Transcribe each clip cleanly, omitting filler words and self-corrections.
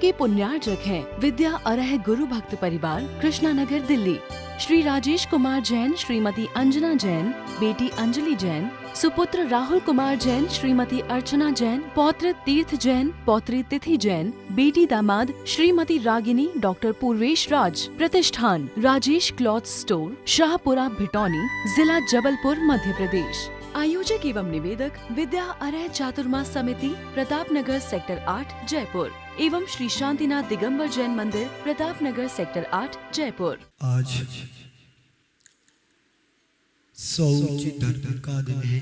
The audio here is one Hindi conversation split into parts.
के पुण्यार्जक हैं विद्या अरह गुरु भक्त परिवार, कृष्णा नगर, दिल्ली। श्री राजेश कुमार जैन, श्रीमती अंजना जैन, बेटी अंजलि जैन, सुपुत्र राहुल कुमार जैन, श्रीमती अर्चना जैन, पौत्र तीर्थ जैन, पौत्री तिथि जैन, बेटी दामाद श्रीमती रागिनी डॉक्टर पूर्वेश राज। प्रतिष्ठान राजेश क्लॉथ स्टोर, शाहपुरा, भिटौनी, जिला जबलपुर, मध्य प्रदेश। आयोजक एवं निवेदक विद्या अरह चातुर्मास समिति, प्रताप नगर, सेक्टर 8, जयपुर एवं श्री शांतिनाथ दिगंबर जैन मंदिर, प्रताप नगर, सेक्टर 8, जयपुर। आज शौच धर्म का दिन है।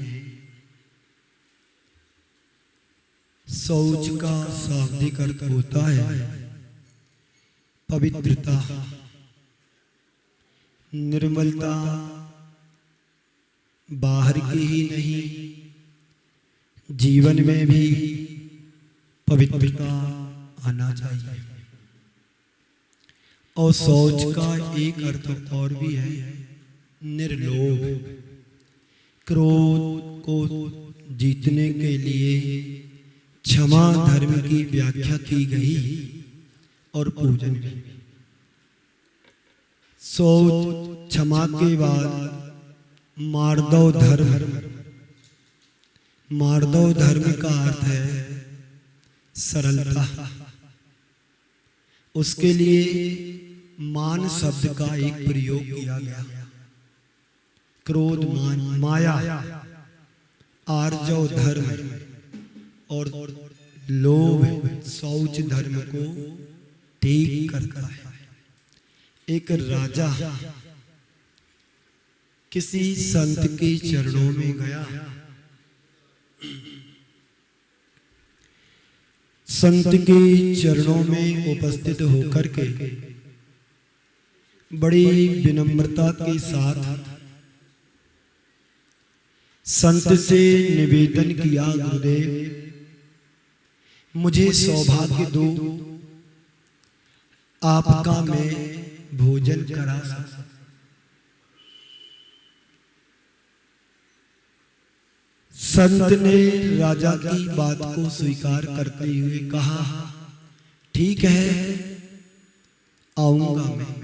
शौच का शाब्दिक अर्थ होता है पवित्रता, निर्मलता। बाहर की ही नहीं, जीवन में भी पवित्रता आना चाहिए। और शौच का एक अर्थ और भी है, निर्लोभ। क्रोध को जीतने के लिए क्षमा धर्म की व्याख्या की गई और पूजन भी। शौच क्षमा के बाद मार्दव धर्म। मार्दव धर्म का अर्थ है सरलता। उसके लिए मान शब्द का एक प्रयोग किया गया। क्रोध, मान, माया, आर्जव धर्म और लोभ शौच धर्म को ठीक करता है। एक राजा किसी संत के चरणों में गया। संत के चरणों में उपस्थित होकर के बड़ी विनम्रता के साथ संत से निवेदन किया, गुरुदेव मुझे सौभाग्य दो, आपका मैं भोजन करा सकूं। संत ने राजा की बात को स्वीकार करते हुए कहा, ठीक है, आऊंगा, मैं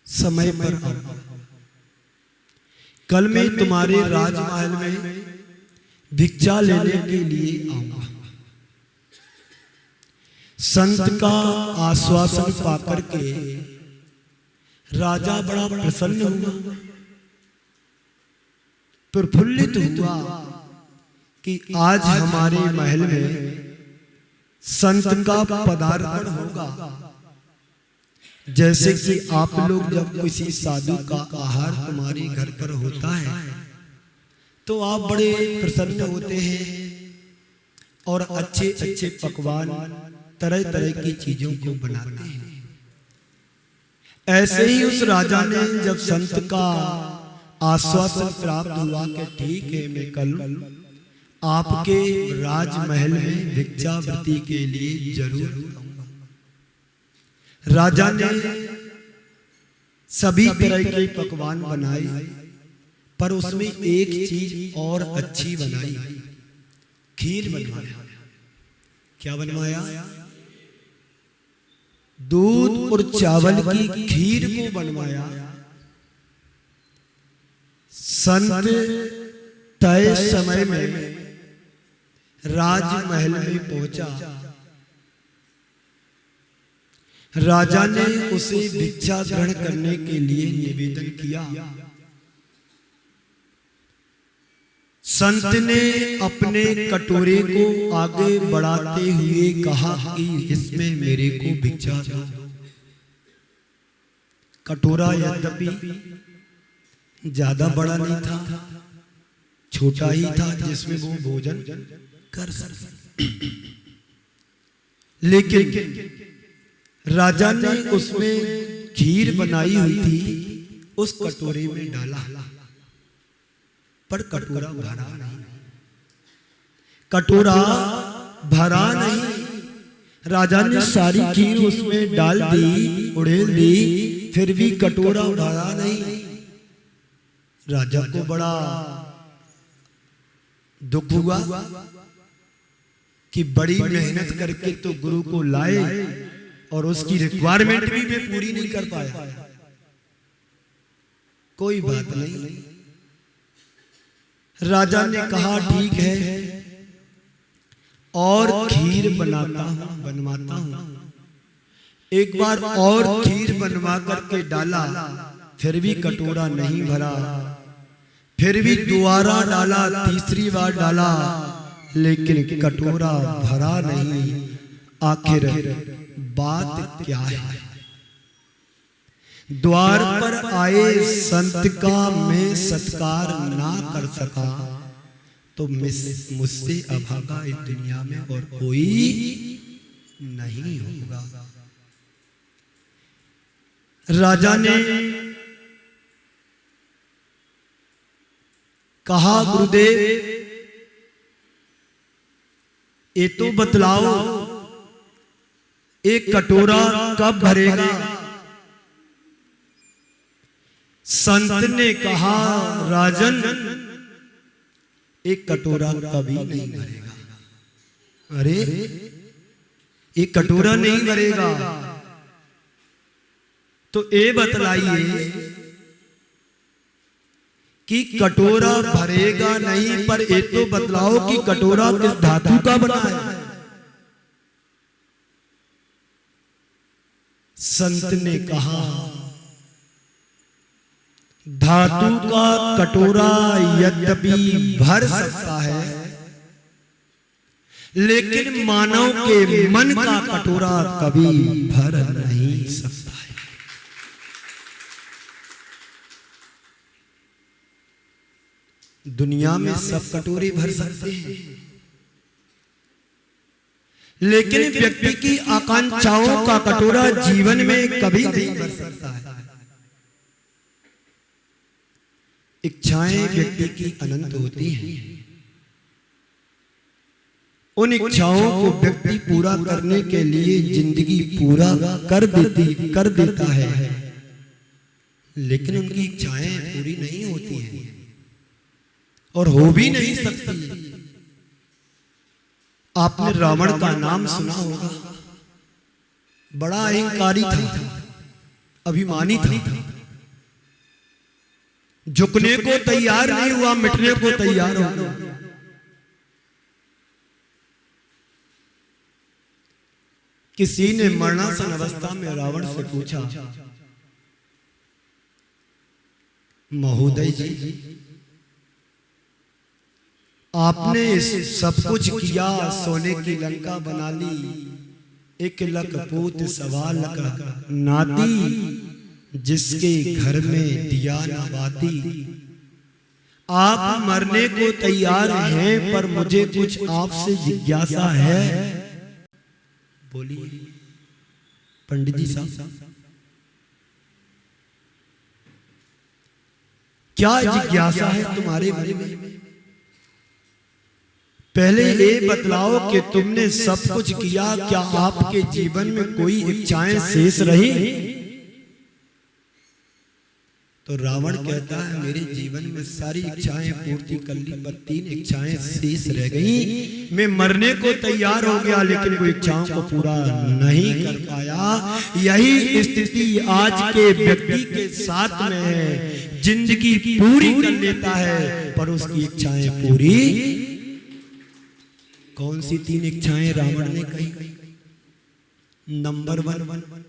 समय पर आऊंगा। कल मैं तुम्हारे राजमहल में भिक्षा लेने के लिए आऊंगा। संत का आश्वासन पाकर के राजा बड़ा प्रसन्न हुआ, प्रफुल्लित हुआ कि आज हमारे महल में संत का पदार्पण होगा। जैसे कि आप लोग जब किसी साधु का आहार तुम्हारे घर पर होता है तो आप बड़े प्रसन्न होते हैं और अच्छे अच्छे पकवान, तरह तरह की चीजों को बनाते हैं। ऐसे ही उस राजा ने जब संत का आश्वासन प्राप्त हुआ कि ठीक है, मैं कल आपके राजमहल में भिक्षावृत्ति के लिए जरूर आऊंगा। राजा ने सभी तरह के पकवान बनाए, पर उसमें एक चीज और अच्छी बनाई, खीर बनवाया। क्या बनवाया? दूध और चावल की खीर को बनवाया। संत तय समय में राजमहल में पहुंचा। राजा ने उसे भिक्षा ग्रहण करने के लिए निवेदन किया। संत ने अपने कटोरे को आगे बढ़ाते हुए कहा कि इसमें मेरे को भिक्षा दो। कटोरा यद्यपि ज्यादा बड़ा नहीं था, छोटा ही था जिसमें वो भोजन कर सकते। लेकिन राजा ने उसमें खीर बनाई हुई थी, उस कटोरे में डाला, पर कटोरा भरा नहीं। कटोरा भरा नहीं। राजा ने सारी खीर उसमें डाल दी, उड़ेल दी, फिर भी कटोरा भरा नहीं। राजा को बड़ा दुख हुआ। कि बड़ी मेहनत करके तो गुरु को लाए और उसकी रिक्वायरमेंट भी मैं पूरी नहीं कर पाया। कोई बात नहीं, राजा ने कहा ठीक है, और खीर बनवाता हूं। एक बार और खीर बनवा करके डाला, फिर भी कटोरा नहीं भरा। फिर भी दोबारा डाला, तीसरी बार डाला, लेकिन कटोरा भरा नहीं। आखिर बात क्या है? द्वार पर आए संत का मैं सत्कार ना कर सका, तो मुझसे अभागा इस दुनिया में और कोई नहीं होगा। राजा ने कहा, गुरुदेव ये तो बतलाओ, एक कटोरा कब भरेगा? संत ने कहा, राजन एक कटोरा कभी नहीं भरेगा। अरे एक कटोरा नहीं भरेगा, तो ये बतलाइए कि कटोरा भरेगा नहीं, पर ये तो बतलाओ कि कटोरा किस धातु का बना है? संत ने कहा, धातु का कटोरा यद्यपि भर सकता है, लेकिन मानव के मन का कटोरा कभी भर नहीं सकता है। दुनिया में सब कटोरे भर सकते हैं, लेकिन व्यक्ति की आकांक्षाओं का कटोरा जीवन में कभी नहीं भर सकता है। इच्छाएं व्यक्ति की अनंत होती हैं। उन इच्छाओं को व्यक्ति पूरा करने के लिए जिंदगी पूरा कर देता है, लेकिन उनकी इच्छाएं पूरी नहीं होती हैं और हो भी नहीं सकती। आपने रावण का नाम सुना होगा। बड़ा अहंकारी था, अभिमानी था, झुकने को तैयार नहीं हुआ, मिटने को तैयार हो गया। किसी ने मरणासन अवस्था में रावण से पूछा, महोदय जी, आपने सब कुछ किया, सोने की लंका बना ली, 1 लाख पूत 1.25 लाख नाती, जिसके घर में दिया न बाती। आप मरने को तैयार हैं, पर मुझे कुछ आपसे जिज्ञासा है। बोलिए पंडित जी साहब, क्या जिज्ञासा है तुम्हारे मन में? पहले ये बतलाओ कि तुमने सब कुछ किया, क्या आपके जीवन में कोई इच्छाएं शेष रही? तो रावण कहता है, मेरे जीवन में सारी इच्छाएं पूर्ति कर ली, पर 3 इच्छाएं शेष रह गई। मैं मरने को तैयार हो गया, लेकिन वो इच्छाओं को पूरा नहीं कर पाया। यही स्थिति आज के व्यक्ति के साथ में है। जिंदगी पूरी कर लेता है, पर उसकी इच्छाएं पूरी। कौन सी 3 इच्छाएं रावण ने कही? नंबर 1,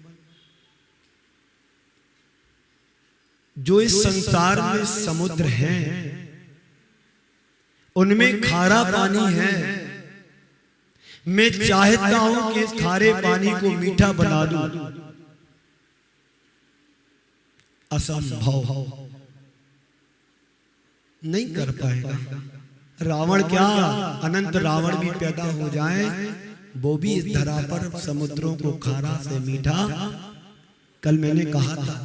जो इस संसार में समुद्र हैं, उनमें खारा पानी है। मैं चाहता हूं कि इस खारे पानी को मीठा बना दूं। असंभव, नहीं कर पाएगा। रावण क्या, अनंत रावण भी पैदा हो जाए, वो भी इस धरा पर समुद्रों को खारा से मीठा। कल मैंने कहा था,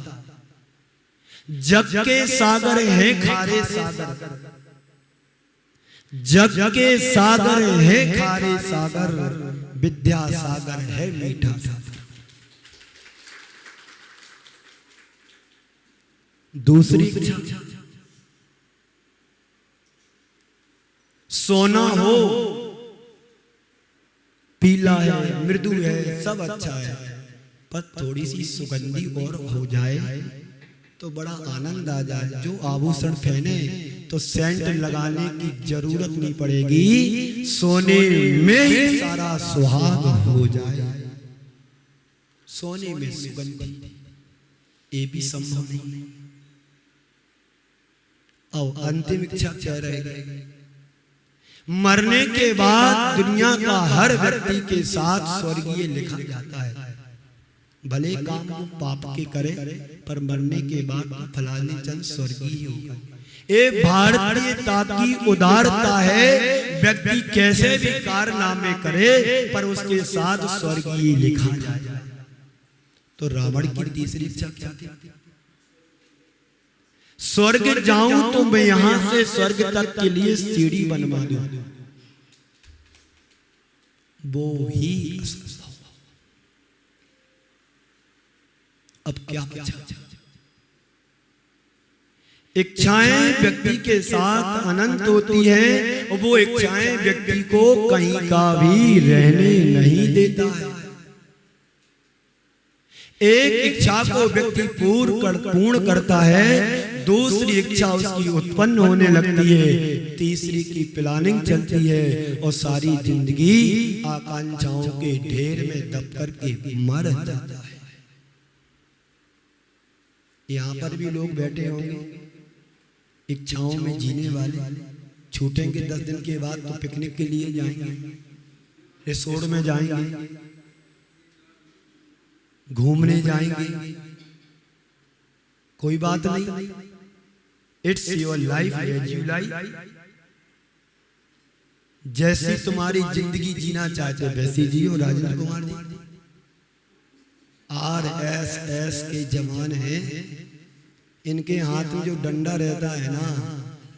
जग के सागर हैं खारे सागर, जग के सागर है खारे सागर, विद्या सागर है मीठा सागर। दूसरी इच्छा, सोना हो मृदु है, सब अच्छा है, पर थोड़ी सी सुगंधी और हो जाए तो बड़ा आनंद आ जाए। जो आभूषण पहने तो सेंट लगाने की जरूरत नहीं पड़ेगी, सोने में ही सारा सुहाग हो जाए। सोने में सुगंधी, ये भी संभव नहीं। अब अंतिम इच्छा क्या रहेगी? मरने के बाद दुनिया का हर व्यक्ति के साथ स्वर्गीय लिखा जाता है। भले काम पाप के करे, पर मरने के बाद फलाने चंद स्वर्गीय होगा। ये भारतीयता की उदारता है। व्यक्ति कैसे भी कारनामे करे, पर उसके साथ स्वर्गीय लिखा जाए। तो रावण की तीसरी इच्छा क्या थी? स्वर्ग जाऊं तो मैं यहां से स्वर्ग तक के लिए सीढ़ी बनवा दूं। वो ही अब क्या बचा? इच्छाएं व्यक्ति के साथ अनंत होती हैं, और वो इच्छाएं व्यक्ति को कहीं का भी रहने नहीं देता है। एक इच्छा को व्यक्ति पूर्ण करता है, दूसरी इच्छा उसकी उत्पन्न होने लगती है, तीसरी की प्लानिंग चलती है, और सारी जिंदगी आकांक्षाओं के ढेर में दब करके मर जाता है। यहाँ पर भी लोग बैठे होंगे इच्छाओं में जीने वाले, छूटेंगे 10 दिन के बाद तो पिकनिक के लिए जाएंगे, रिसोर्ट में जाएंगे, घूमने जाएंगे, कोई बात नहीं। It's your life as you like. जैसी तुम्हारी जिंदगी जीना चाहते वैसी जियो। राजेंद्र कुमार जी RSS के जवान हैं, इनके हाथ में जो डंडा रहता है ना,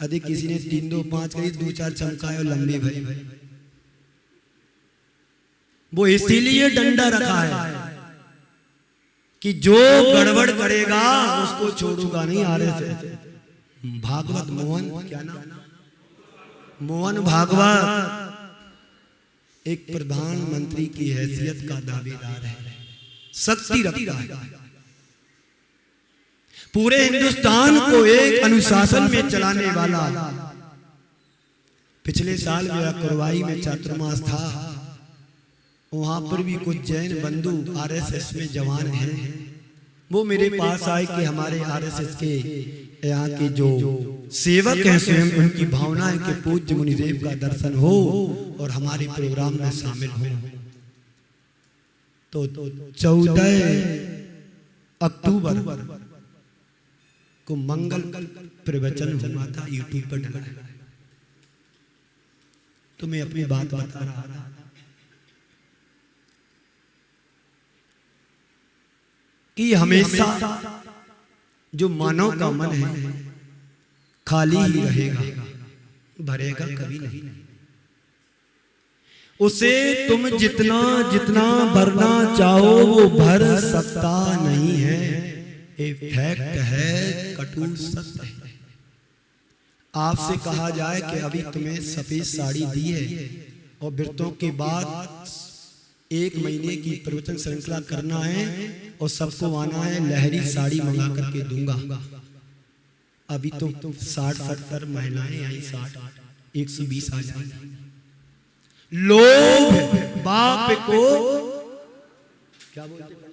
यदि किसी ने 3 2 5 कही, 2 4 चमकाए और लंबे भाई, वो इसीलिए डंडा रखा है कि जो गड़बड़ करेगा उसको छोड़ूंगा नहीं। RSS भागवत मोहन, क्या नाम? मोहन भागवत एक प्रधानमंत्री की हैसियत का दावेदार है, शक्ति रखता है, पूरे हिंदुस्तान को एक अनुशासन में चलाने वाला। पिछले साल मेरा कुरवाई में चातुर्मास था, वहां पर भी कुछ जैन बंधु RSS में जवान हैं। वो मेरे पास आए कि हमारे RSS के यहाँ के जो सेवक हैं स्वयं, उनकी भावना है कि पूज्य मुनिदेव का दर्शन हो और हमारे प्रोग्राम में शामिल हो। तो 14 अक्टूबर को मंगल प्रवचन हुआ था, YouTube पर डला है। तो मैं अपनी बात बता रहा था कि हमेशा जो मानव का मन है खाली ही रहेगा, भरेगा कभी नहीं। उसे तुम जितना जितना भरना चाहो वो भर सकता नहीं है। ये फैक्ट है, कटु सत्य है। आपसे कहा जाए कि अभी तुम्हें सफेद साड़ी दी है और व्रतों के बाद 1 महीने की प्रवचन श्रृंखला करना है और सबको आना है, लहरी साड़ी मंगा करके दूंगा। अभी तो 60-70 महिलाएं आई, 120 आ जाएंगी। लोभ बाप को क्या बोलते?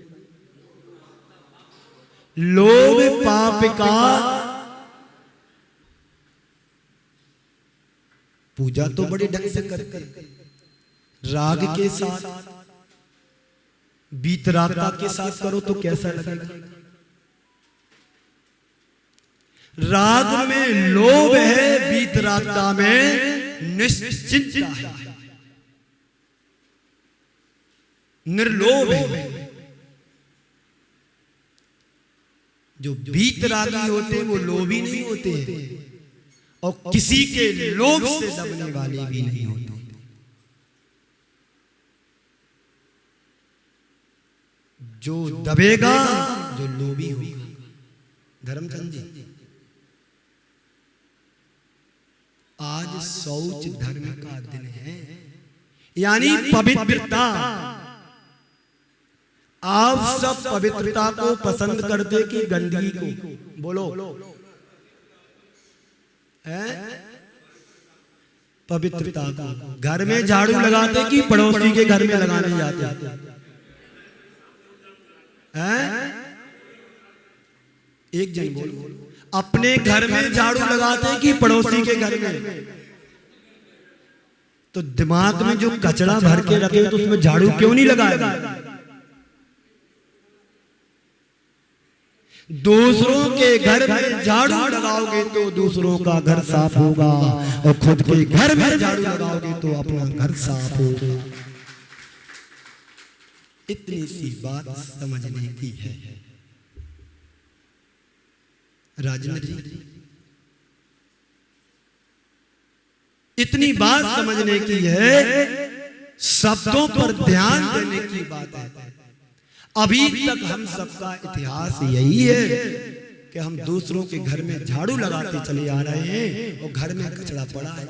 लोभ पाप का पूजा तो बड़े ढंग से करते, राग के साथ, वीतरागता के साथ करो तो कैसा लगेगा? राग में लोभ है, वीतरागता में निश्चिंतता है, निर्लोभ है। जो वीतरागी होते हैं वो लोभी नहीं होते हैं, और किसी के लोभ से दबने वाले भी नहीं होते। जो दबेगा, जो लोभी होगा। धर्मचंद जी, आज शौच धर्म का दिन है, यानी पवित्रता आप सब पवित्रता को पसंद करते कि गंदगी को? बोलो है? पवित्रता को। घर में झाड़ू लगाते कि पड़ोसी के घर में लगाने जाते हैं? एक जन बोलो, अपने घर में झाड़ू लगाते कि पड़ोसी के घर में? तो दिमाग में जो कचरा भर के रखे तो उसमें झाड़ू क्यों नहीं लगाएगा? दूसरों के घर में झाड़ू लगाओगे तो दूसरों का घर साफ होगा, और खुद के घर में झाड़ू लगाओगे तो अपना घर साफ होगा। इतनी सी बात समझने की है। राजेंद्र जी, इतनी बात समझने की है, शब्दों पर ध्यान देने की बात है। अभी तक हम सबका इतिहास यही है कि हम दूसरों के घर में झाड़ू लगाते चले आ रहे हैं और घर में कचरा पड़ा है।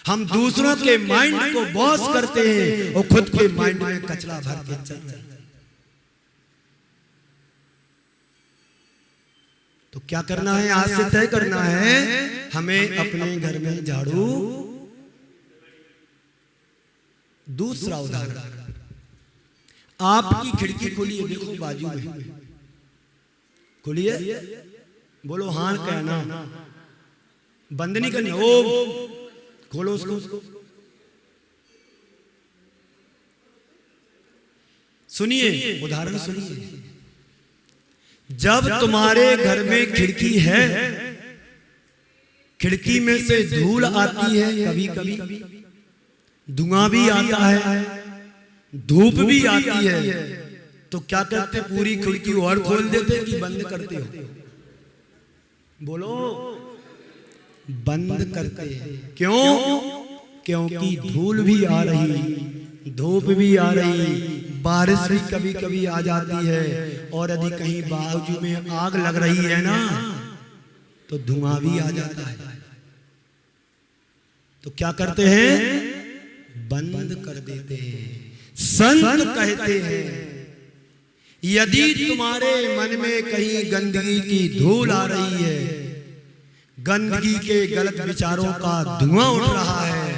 हम दूसरों के माइंड को बॉस करते हैं और खुद के माइंड में कचरा भर के चलते हैं। तो क्या करना है? आज से तय करना है हमें अपने घर में झाड़ू। दूसरा उदाहरण, आपकी खिड़की खुली है, देखो बाजू में खुली है, बोलो हाँ कहना, बंद नहीं करनी, ओ खोलो उसको। सुनिए उदाहरण सुनिए, जब तुम्हारे घर में खिड़की है, खिड़की में से धूल आती है, कभी कभी धुआं भी आता है, धूप भी आती है, तो क्या करते? पूरी खिड़की और खोल देते कि बंद करते हो? बोलो बंद करते हैं। क्यों? क्योंकि धूल भी आ रही, धूप भी आ रही, बारिश भी कभी कभी आ जाती है, और यदि कहीं बाजू में आग लग रही है ना तो धुआं भी आ जाता है। तो क्या करते हैं? बंद कर देते हैं। संत कहते हैं यदि तुम्हारे मन में कहीं गंदगी की धूल आ रही है, गंदगी के गलत विचारों का धुआं उठ रहा है,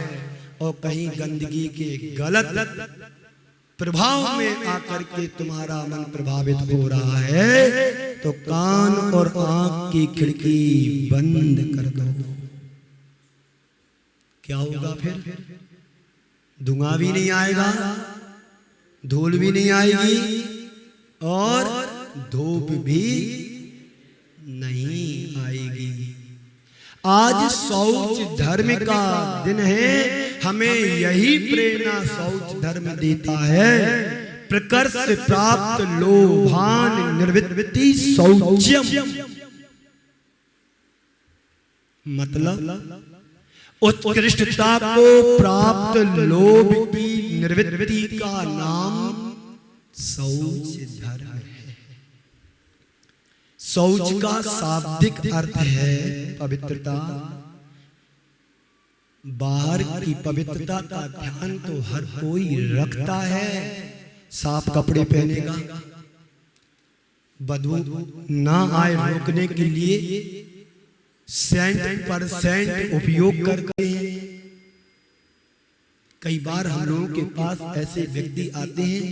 और कहीं गंदगी के गलत प्रभाव में आकर के तुम्हारा मन प्रभावित हो रहा है, तो कान और आंख की खिड़की बंद कर दो। क्या होगा फिर? धुआं भी नहीं आएगा, धूल भी नहीं आएगी, और धूप भी नहीं आएगी। आज शौच धर्म का दिन है, हमें यही प्रेरणा शौच धर्म देता है। प्रकर्ष प्राप्त लोभान निर्वृत्ति शौच्यम, मतलब उत्कृष्टता को प्राप्त लोभ की निर्वृत्ति का नाम शौच धर्म है। शौच का शाब्दिक अर्थ है पवित्रता। बाहर की पवित्रता का ध्यान तो हर कोई रखता है, साफ कपड़े पहनेगा, बदबू ना आए रोकने के लिए सेंट पर सेंट उपयोग करते हैं। कई बार हम लोगों के पास ऐसे व्यक्ति आते हैं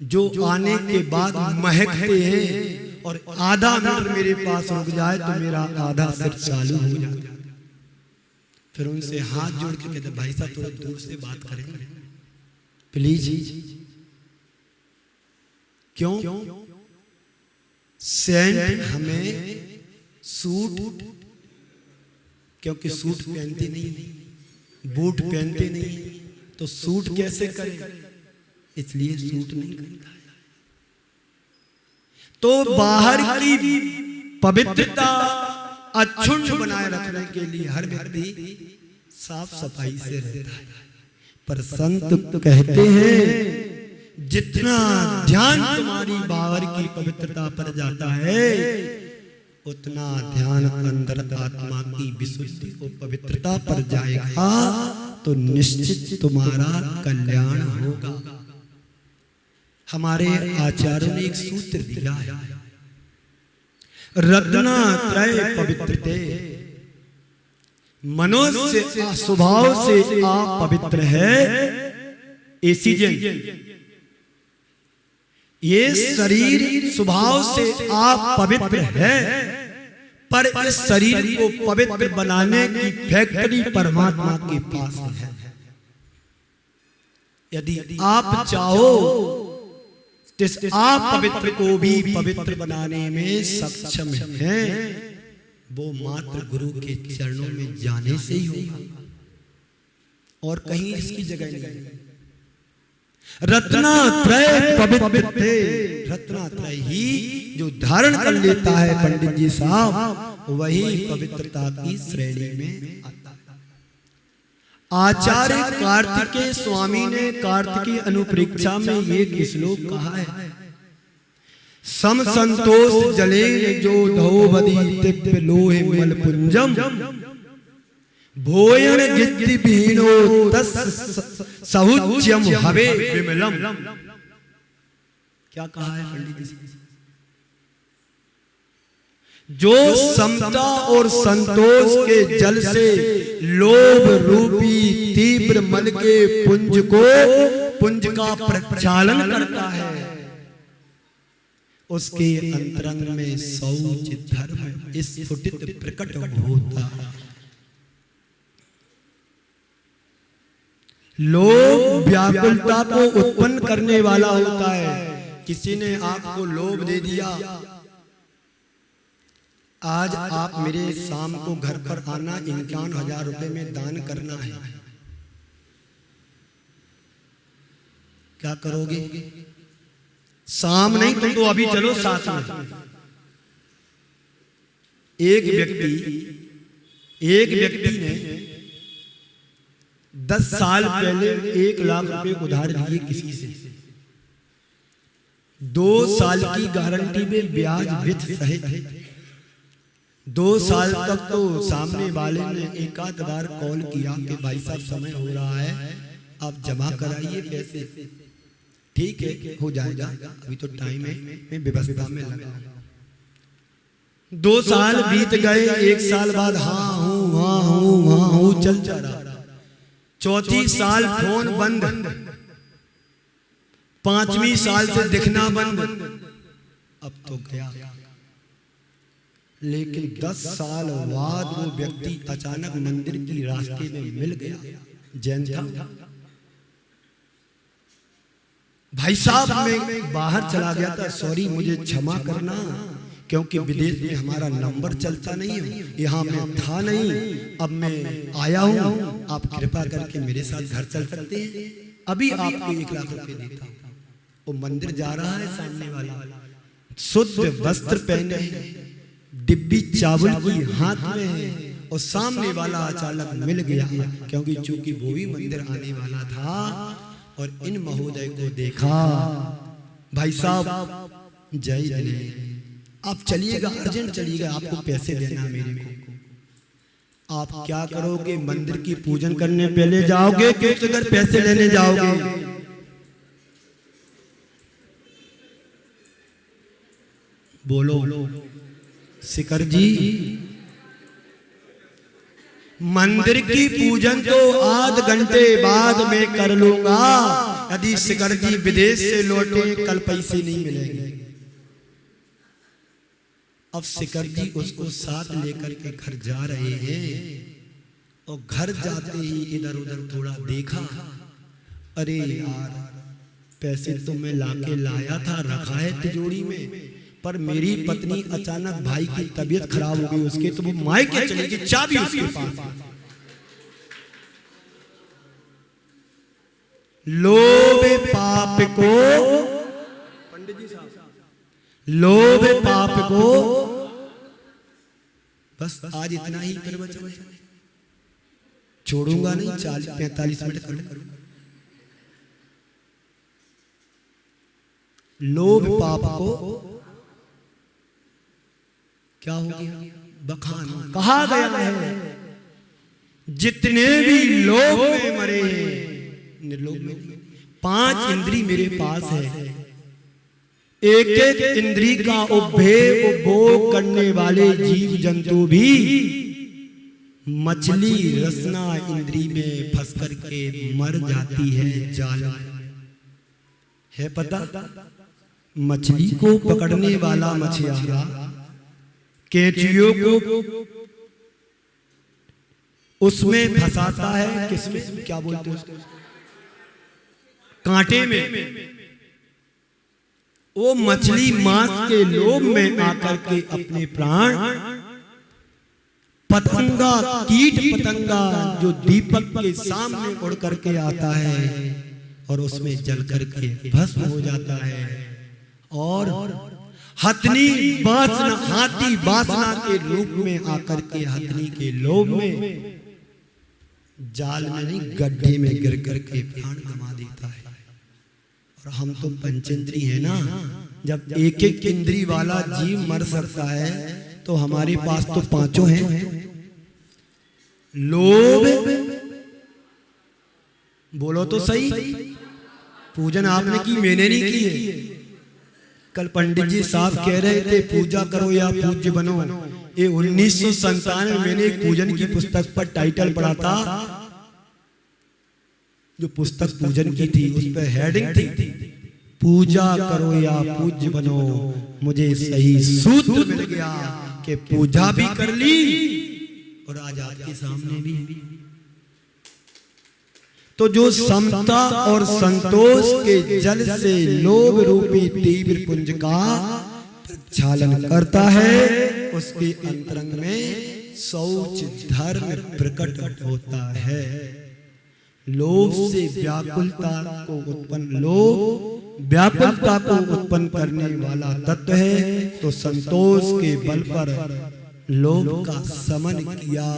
जो आने के बाद महकते हैं, और आधा मिनट मेरे पास रुक जाए तो मेरा आधा सिर चालू हो जाता है। फिर उनसे हाथ जोड़ के कहते, भाई साहब थोड़ा दूर से बात करेंगे प्लीज। क्यों? सेंट हमें सूट, क्योंकि सूट पहनते नहीं, बूट पहनते नहीं, तो सूट कैसे करें? इसलिए सूट नहीं करता है। तो बाहर की पवित्रता अक्षुण्ण बनाए रखने के लिए हर व्यक्ति साफ सफाई से रहता है। पर संत कहते हैं जितना ध्यान तुम्हारी बाहर की पवित्रता पर जाता है, उतना ध्यान अंदर आत्मा की विशुद्धि और पवित्रता पर जाएगा, तो निश्चित तुम्हारा कल्याण होगा। हमारे आचार्यों ने एक सूत्र दिया है, रत्नात्रय पवित्रते, मनुष्य स्वभाव से आप पवित्र है, ऐसी ये शरीर स्वभाव से आप पवित्र है, पर इस शरीर को पवित्र बनाने की फैक्ट्री परमात्मा के पास है। यदि आप चाहो तो इस आप पवित्र को भी पवित्र बनाने में सक्षम हैं, वो मात्र गुरु के चरणों में जाने से ही होगा, और कहीं इसकी जगह नहीं। रत्नात्रय पवित्रते, रत्नात्रय ही जो धारण कर लेता है पंडित जी साहब, वही पवित्रता की श्रेणी में आता है। आचार्य कार्तिकेय स्वामी ने कार्तिकीय अनुप्रेक्षा में ये श्लोक कहा है, सम संतोष जलेन जो धौबदी तिप्प लोहे मलपुंजम, भोयन गिद्दि बीनो तस् सहुच्यम हवे विमलम। क्या कहा है पंडित जी? जो समता और संतोष के जल से लोभ रूपी तीव्र मल के पुंज का प्रक्षालन करता है, उसके अंतरंग में शौच धर्म स्फुटित प्रकट होता है। लोभ व्याकुलता को उत्पन्न करने वाला होता है। किसी ने आपको लोभ दे दिया, आज आप मेरे शाम को घर पर आना, 51,000 रुपए में दान करना है, क्या करोगे? शाम नहीं तो अभी चलो साथ में। एक व्यक्ति ने 10 साल पहले 1 लाख रुपए उधार लिए किसी से, 2 साल की गारंटी में ब्याज विथ सहित। 2 साल तक तो सामने वाले ने एक आध बार कॉल किया कि भाई साहब समय हो रहा है, आप जमा कराइए पैसे। ठीक है, हो जाएगा, अभी तो टाइम है, मैं व्यवस्था में लगा। 2 साल बीत गए, 1 साल बाद हाँ हूँ चल जा रहा। 4थी साल फोन बंद, 5वीं साल से दिखना बंद, अब तो गया। लेकिन 10 साल बाद वो व्यक्ति अचानक मंदिर की रास्ते में मिल गया, जैन था। भाई साहब मैं बाहर चला गया था, सॉरी मुझे क्षमा करना, क्योंकि विदेश में हमारा नंबर चलता नहीं है, यहाँ मैं था नहीं, अब मैं आया हूँ, आप कृपा करके मेरे साथ घर चल सकते हैं, अभी आपको 1 लाख रुपए देता हूँ। वो मंदिर जा रहा है, सामने वाला शुद्ध वस्त्र पहने, डिब्बी चावल की हाथ में है, और सामने वाला अचानक मिल गया, क्योंकि चूंकि वो भी मंदिर आने वाला था, और इन महोदय को देखा। भाई साहब जय दिले, आप चलिएगा, अर्जेंट चलिएगा, आपको पैसे देना मेरे को। आप क्या करोगे? मंदिर की पूजन करने पहले जाओगे कि उस घर पैसे लेने जाओगे? बोलो शिखर जी, मंदिर की पूजन तो आध घंटे बाद में कर लूंगा, यदि शिखर जी विदेश से लौटे कल पैसे नहीं मिलेंगे। अब शिखर जी उसको साथ लेकर के घर जा रहे हैं, और घर जाते ही इधर उधर थोड़ा देखा, अरे यार पैसे तो मैं लाके लाया था, रखा है तिजोरी में, पर मेरी पत्नी अचानक भाई की तबीयत खराब हो गई उसके, तो वो मायके चली गई, चाबी उसके पास। लोभ पाप को, पंडित जी साहब, लोभ पाप को, बस आज इतना ही प्रवचन है, छोड़ूंगा नहीं, 45 मिनट करूंगा। लोभ पाप को क्या हो गया? बखान कहा गया है, जितने भी लोभ में मरे हैं, निर्लोभ में, 5 इंद्री मेरे पास है, एक एक इंद्री का उपभोग करने वाले जीव जंतु भी मछली रसना इंद्री में फंस करके मर जाती है जाल में। है पता? मछली को पकड़ने वाला मछुआरा केंचुओं को उसमें फंसाता है, किसमें, क्या बोलते हैं, कांटे में। वो मछली मांस के लोभ में आकर के अपने प्राण पतंगा, कीट पतंगा जो दीपक के सामने उड़ करके आता है और उसमें जल करके भस्म हो जाता है। और हथनी वासना, हाथी वासना के रूप में आकर के हथनी के लोभ में जाल में नहीं गड्ढे में गिर करके प्राण गंवा देता है। और हम तो पंचेंद्री है ना, जब एक एक इंद्री वाला जीव मर सकता है तो हमारे पास तो पांचों हैं। लोभ, बोलो तो सही, पूजन आपने की, मैंने नहीं की है। कल पंडित जी साहब कह रहे थे पूजा करो या पूज्य बनो। ये 1997 में मैंने एक पूजन की पुस्तक पर टाइटल पढ़ा था। जो पुस्तक पूजन की थी उस पर हेडिंग थी पूजा करो या पूज्य बनो। मुझे सही सूत्र मिल गया कि पूजा भी कर ली और आज आपके सामने भी। तो जो समता और संतोष के जल से लोभ रूपी तीव्र पुंज का प्रक्षालन करता है, उसके अंतरंग में शौच धर्म प्रकट होता है। लोभ से व्याकुलता को उत्पन्न करने वाला तत्व है। तो संतोष के बल पर लोभ का शमन किया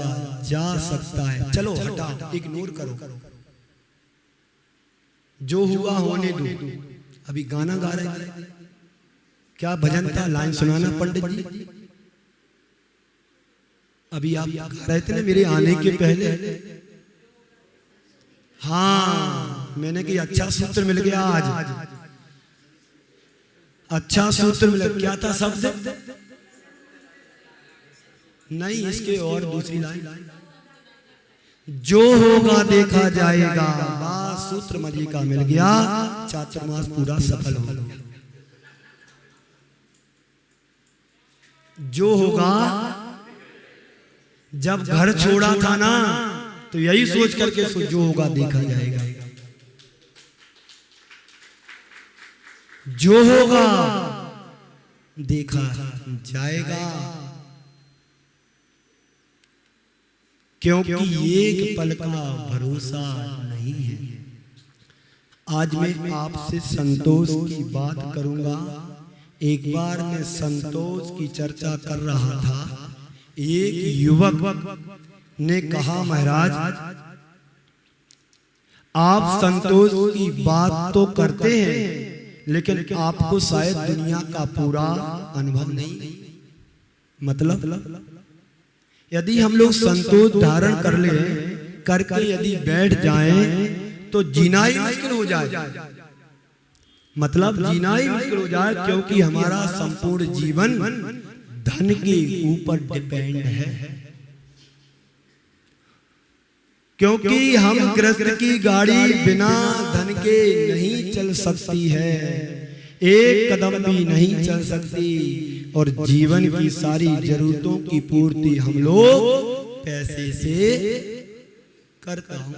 जा सकता है। चलो हटाओ, इग्नोर करो, जो हुआ होने दो। अभी गाना गा रहे थे, क्या भजन था, लाइन सुनाना पंडित जी। अभी आप गा रहे थे ना मेरे आने के पहले। हाँ, मैंने कि अच्छा सूत्र मिल गया आज, अच्छा सूत्र मिल गया। क्या था शब्द? नहीं, इसके और दूसरी लाइन, जो होगा देखा जाएगा। बस सूत्र मजे का मिल गया, चातुर्मास पूरा सफल हो गया। जो होगा, जब घर छोड़ा था ना तो यही सोच करके जो होगा देखा जाएगा। जो होगा देखा जाएगा, क्योंकि एक पल का भरोसा नहीं है। आज मैं आपसे संतोष की बात करूंगा। एक बार मैं संतोष की चर्चा कर रहा था। एक युवक ने कहा, महाराज आप संतोष की बात तो करते हैं, लेकिन आपको शायद दुनिया का पूरा अनुभव नहीं। मतलब यदि हम लोग संतोष धारण कर ले करके यदि बैठ जाएं तो जीना ही मुश्किल हो जाए। मतलब जीना ही मुश्किल हो जाए, क्योंकि हमारा संपूर्ण जीवन धन के ऊपर डिपेंड है। क्योंकि हम गृहस्थ की गाड़ी बिना धन के नहीं चल सकती है, एक कदम भी नहीं चल सकती। और जीवन की सारी जरूरतों की पूर्ति हम लोग पैसे से करता हूं।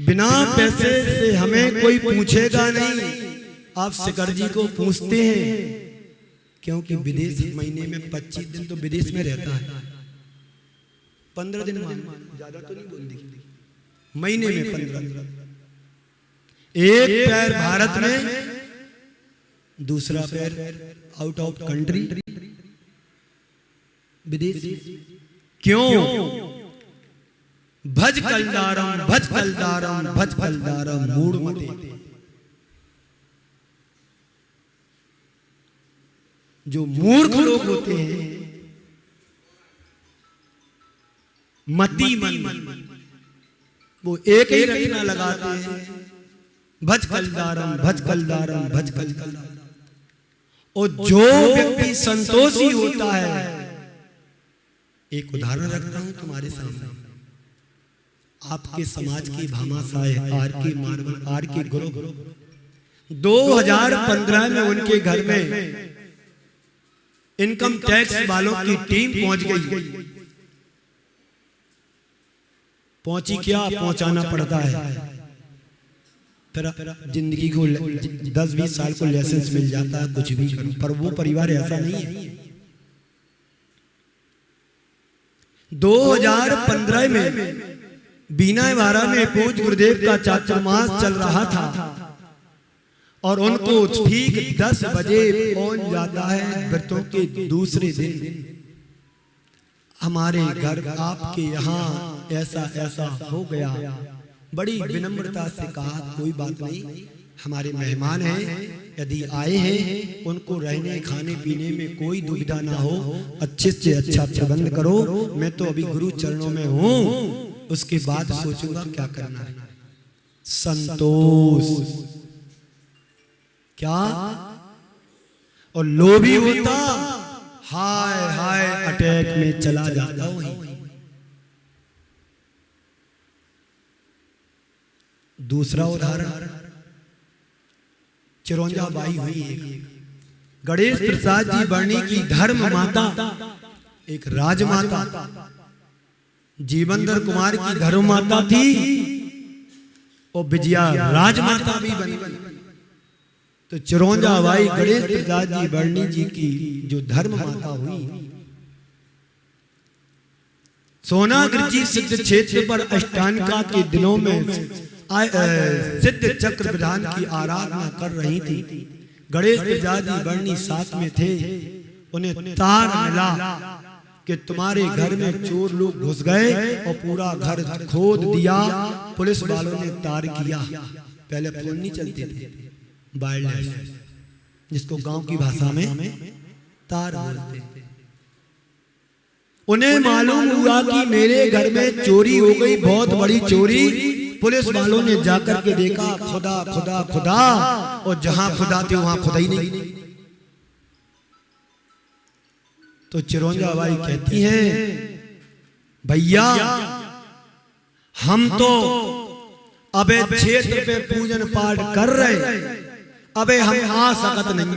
बिना पैसे से हमें कोई पूछेगा नहीं। आप शिखर जी को पूछते हैं, क्योंकि विदेश महीने में 25 दिन तो विदेश में रहता है। 15 दिन ज्यादा तो नहीं बोल दी, महीने में 15 दिन। एक पैर भारत में, दूसरा पैर आउट ऑफ कंट्री, विदेश। क्यों? भज कलदारम भज कलदारम भज कलदारम मूड मते। जो मूर्ख लोग होते हैं, मती मन, वो एक ही रटना लगाते हैं, भज कलदारम भज कलदारम भज कलदारम। और जो व्यक्ति संतोषी होता है, एक उदाहरण रखता हूं तुम्हारे सामने। आपके समाज की भामाशाह आर के गुरु 2015 में उनके घर में इनकम टैक्स वालों की टीम पहुंच गई। पहुंची क्या, पहुंचाना पड़ता है। फिर जिंदगी को 10-20 साल को लाइसेंस मिल जाता है, कुछ भी करो, पर वो परिवार ऐसा नहीं है। 2015 में बीना वारा में पूज गुरुदेव का चातुर्मास चल रहा था और उनको ठीक 10 बजे पहुंच जाता है व्रतों के दूसरे दिन। हमारे घर आपके यहाँ ऐसा ऐसा हो गया। बड़ी विनम्रता से कहा, कोई बात नहीं, हमारे मेहमान हैं, यदि आए हैं उनको रहने खाने पीने में कोई दुविधा ना हो, अच्छे से अच्छा प्रबंध करो। मैं तो अभी गुरु चरणों में हूँ, उसके बाद सोचूंगा क्या करना है। संतोष क्या, और लोभी होता हाय हाय अटैक में चला जाता वहीं। दूसरा उदाहरण, चिरौंजा बाई हुई एक गणेश प्रसाद जी बरनी की धर्म माता, एक राजमाता, जीवंदर कुमार की धर्म माता थी और विजया राजमाता भी बनी। तो चिरौंजा बाई गणेश प्रसाद जी बरनी जी की जो धर्म माता हुई, सोनागिर जी सिद्ध क्षेत्र पर अष्टांगिका के दिनों में सिद्ध चक्र विधान की आराधना कर रही थी। गणेश प्रसाद जी बरनी साथ में थे। उन्हें तार मिला कि तुम्हारे घर में चोर लोग घुस गए और पूरा घर खोद दिया। पुलिस वालों ने तार किया। पहले फोन नहीं चलते थे, वायरलेस, जिसको गांव की भाषा में तार बोलते थे। उन्हें मालूम हुआ कि मेरे घर में चोरी हो गई, बहुत बड़ी चोरी। पुलिस वालों ने जाकर के देखा, खुदा खुदा खुदा, और जहां खुदा थे वहां खुदा ही नहीं। तो चिरौंजा बाई कहती हैं, भैया हम तो अबे क्षेत्र पे पूजन पाठ कर रहे, अबे हम आ सकत नहीं,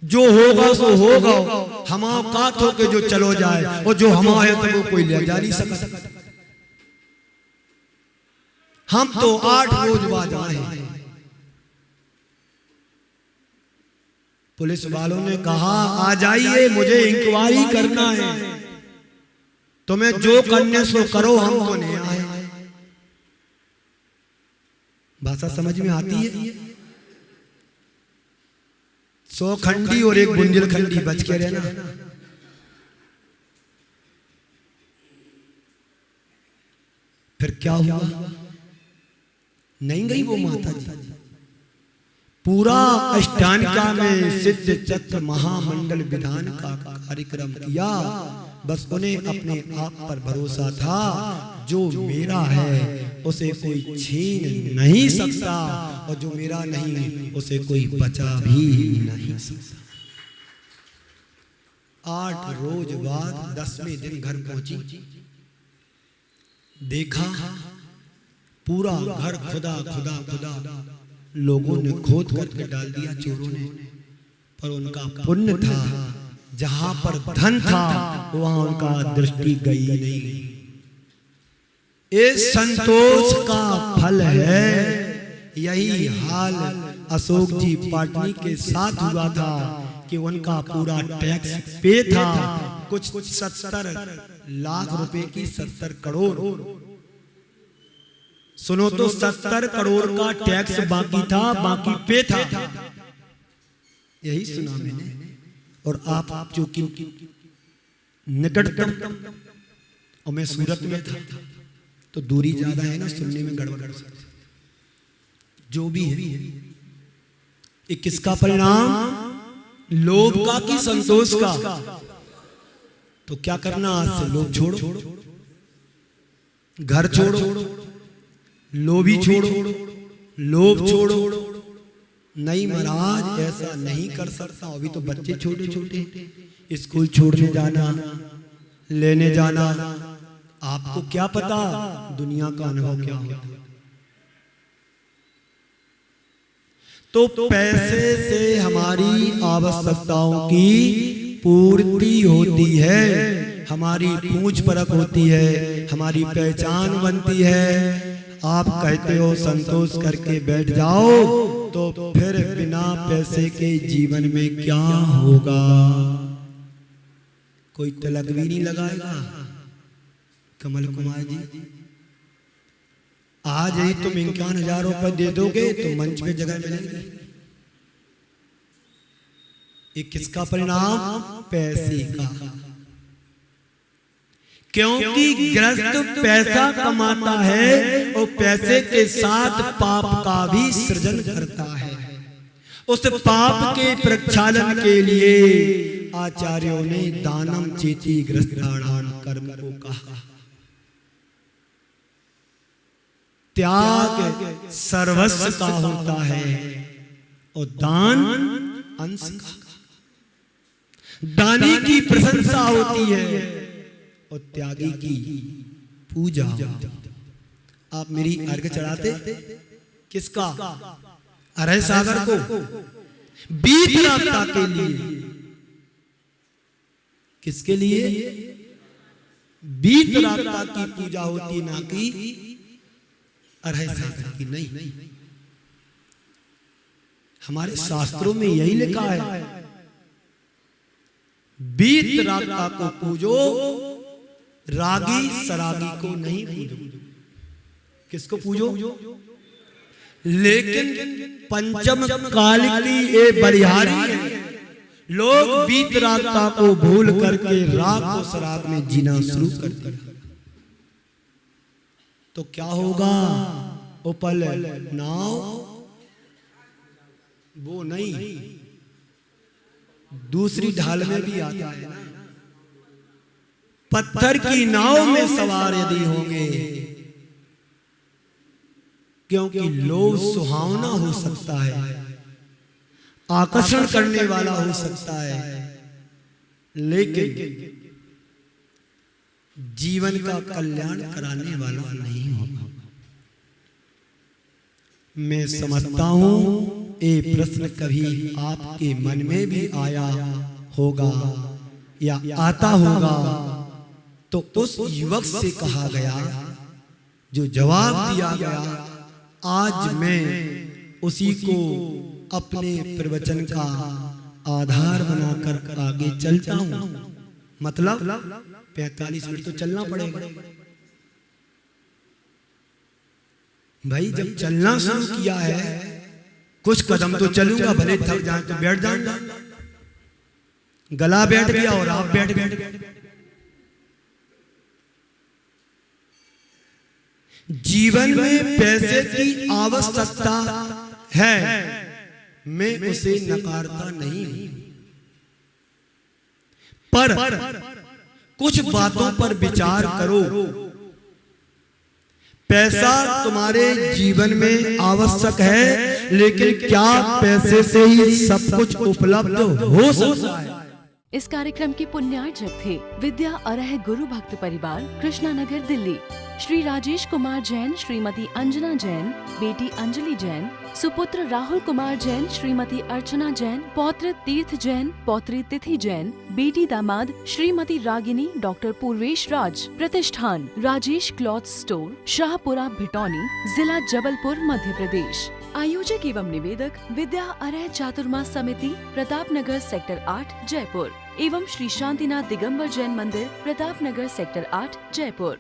जो होगा सो होगा, हम औकात होके जो चलो जाए, और जो हमारे तो वो कोई ले जा नहीं सकता। हम तो 8 रोज बाद आए। पुलिस वालों ने कहा, आ जाइए, मुझे इंक्वायरी करना है, तुम्हें जो करने सो करो, हम तो नहीं आए। भाषा समझ में आती है? 100 खंडी और एक बुंजल खंडी बच के रहना। फिर क्या हुआ? नहीं गई वो माता जी। पूरा अष्टांगिका में सिद्ध चक्र महामंडल विधान का कार्यक्रम किया। बस उन्हें अपने आप पर भरोसा था, जो मेरा है उसे कोई छीन नहीं सकता, और जो मेरा नहीं उसे कोई बचा भी नहीं सकता। 8 रोज बाद 10वें दिन घर पहुंची। देखा पूरा घर खुदा खुदा खुदा, लोगों ने खोद करके डाल दिया चोरों ने। पर उनका पुण्य था, जहां पर धन था वहां उनका दृष्टि गई नहीं। इस संतोष का फल है। यही हाल अशोक जी पाटनी के साथ हुआ था कि उनका पूरा टैक्स पे था, कुछ 70 लाख रुपए की 70 करोड़। सुनो तो, 70 करोड़ का टैक्स बाकी था, बाकी पे था। यही सुना मैंने। और आप जो कि निकटतम, और मैं सूरत में था तो दूरी ज्यादा है ना, सुनने में गड़बड़। जो भी है, ये किसका परिणाम? लोभ का कि संतोष का? तो क्या करना, आज से लोभ छोड़ो, घर छोड़ो, लोभी छोड़ो, लोभ छोड़ो, नहीं महाराज ऐसा नहीं कर सकता, अभी तो बच्चे छोटे छोटे, स्कूल छोड़ने जाना, लेने जाना, आपको क्या पता दुनिया का अनुभव क्या होता है। तो पैसे से हमारी आवश्यकताओं की पूर्ति होती है, हमारी पूंछ परख होती है, हमारी पहचान बनती है। आप कहते हो संतोष करके बैठ जाओ, तो फिर बिना पैसे के जीवन में क्या होगा? कोई तिलक भी नहीं लगाएगा। कमल कुमार जी, आज ही तुम 51,000 रुपए दे दोगे तो मंच पे जगह मिलेगी। ये किसका परिणाम? पैसे का। क्योंकि गृहस्थ पैसा कमाता है और पैसे के साथ पाप का भी सृजन करता है। उस पाप के प्रक्षालन के लिए आचार्यों ने दानम चेति गृहस्थाणाम कर्म को कहा। त्याग सर्वस्व का होता है और दान अंश का। दानी की प्रशंसा होती है और त्यागी की पूजा। आप मेरी अर्घ चढ़ाते किसका? अरय सागर को, बीत रास्ता के लिए। किसके लिए? बीत रास्ता की पूजा होती, ना कि अरय सागर की नहीं। हमारे शास्त्रों में यही लिखा है, बीत रास्ता को पूजो, रागी सरागी को नहीं पूजो। किसको पूजो? लेकिन पंचम काल की ये बलिहारी है। लोग बीत रास्ता को भूल करके राग और सराग में जीना शुरू कर दिया। तो क्या होगा? उपल नाव वो नहीं, दूसरी ढाल में भी आता है। पत्थर की नाव में सवार यदि होंगे, क्योंकि लोभ सुहावना हो सकता है, आकर्षण करने वाला हो सकता है, लेकिन जीवन का कल्याण कराने वाला नहीं होगा। मैं समझता हूं ये प्रश्न कभी आपके मन में भी आया होगा या आता होगा, तो उस युवक से कहा गया, जो जवाब दिया गया, आज मैं उसी को अपने प्रवचन का आधार बनाकर आगे चलता हूं। मतलब 45 मिनट तो चलना पड़ेगा भाई। जब चलना शुरू किया है, कुछ कदम तो चलूंगा, भले थक जाए तो बैठ जाऊंगा। गला बैठ गया और आप बैठ गए। जीवन में पैसे की आवश्यकता है, मैं उसे नकारता नहीं, पर कुछ बातों पर विचार करो। पैसा तुम्हारे जीवन में आवश्यक है, लेकिन क्या पैसे से ही सब कुछ उपलब्ध हो सकता है? इस कार्यक्रम के पुण्यार्चक थे विद्या अरह गुरु भक्त परिवार, कृष्णा नगर, दिल्ली। श्री राजेश कुमार जैन, श्रीमती अंजना जैन, बेटी अंजलि जैन, सुपुत्र राहुल कुमार जैन, श्रीमती अर्चना जैन, पौत्र तीर्थ जैन, पौत्री तिथि जैन, बेटी दामाद श्रीमती रागिनी, डॉक्टर पूर्वेश राज। प्रतिष्ठान राजेश क्लॉथ स्टोर, शाहपुरा, भिटौनी, जिला जबलपुर, मध्य प्रदेश। आयोजक एवं निवेदक विद्या अरह चातुर्मास समिति, प्रताप नगर, सेक्टर 8, जयपुर, एवं श्री शांतिनाथ दिगंबर जैन मंदिर, प्रताप नगर, सेक्टर 8, जयपुर।